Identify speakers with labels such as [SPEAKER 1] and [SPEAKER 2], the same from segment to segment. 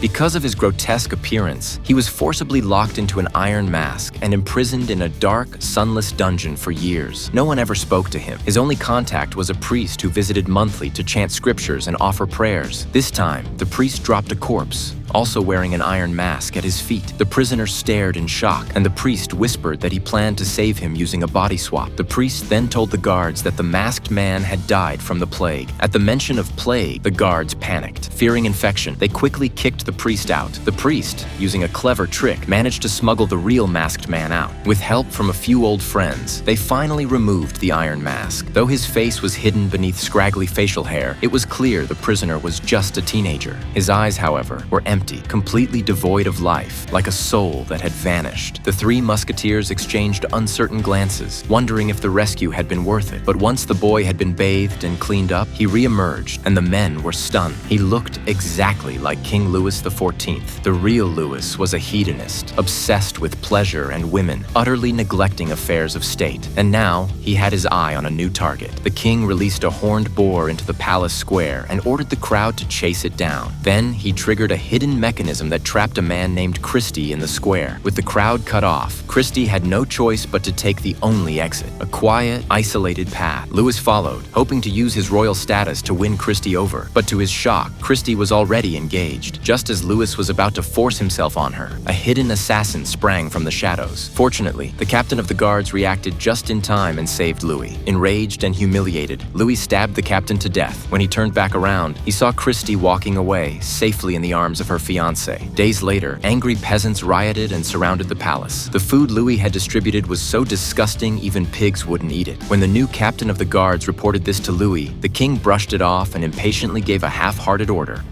[SPEAKER 1] Because of his grotesque appearance, he was forcibly locked into an iron mask and imprisoned in a dark, sunless dungeon for years. No one ever spoke to him. His only contact was a priest who visited monthly to chant scriptures and offer prayers. This time, the priest dropped a corpse, also wearing an iron mask, at his feet. The prisoner stared in shock, and the priest whispered that he planned to save him using a body swap. The priest then told the guards that the masked man had died from the plague. At the mention of plague, the guards panicked. Fearing infection, they quickly kicked the priest out. The priest, using a clever trick, managed to smuggle the real masked man out. With help from a few old friends, they finally removed the iron mask. Though his face was hidden beneath scraggly facial hair, it was clear the prisoner was just a teenager. His eyes, however, were empty, completely devoid of life, like a soul that had vanished. The three musketeers exchanged uncertain glances, wondering if the rescue had been worth it. But once the boy had been bathed and cleaned up, he re-emerged, and the men were stunned. He looked exactly like King Louis XIV. The real Louis was a hedonist, obsessed with pleasure and women, utterly neglecting affairs of state. And now, he had his eye on a new target. The king released a horned boar into the palace square and ordered the crowd to chase it down. Then, he triggered a hidden mechanism that trapped a man named Christie in the square. With the crowd cut off, Christie had no choice but to take the only exit, a quiet, isolated path. Louis followed, hoping to use his royal status to win Christie over. But to his shock, Christie was already engaged. Just as Louis was about to force himself on her, a hidden assassin sprang from the shadows. Fortunately, the captain of the guards reacted just in time and saved Louis. Enraged and humiliated, Louis stabbed the captain to death. When he turned back around, he saw Christie walking away, safely in the arms of her fiancé. Days later, angry peasants rioted and surrounded the palace. The food Louis had distributed was so disgusting even pigs wouldn't eat it. When the new captain of the guards reported this to Louis, the king brushed it off and impatiently gave a half-hearted order.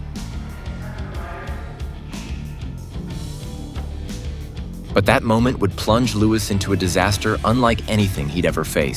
[SPEAKER 1] But that moment would plunge Louis into a disaster unlike anything he'd ever faced.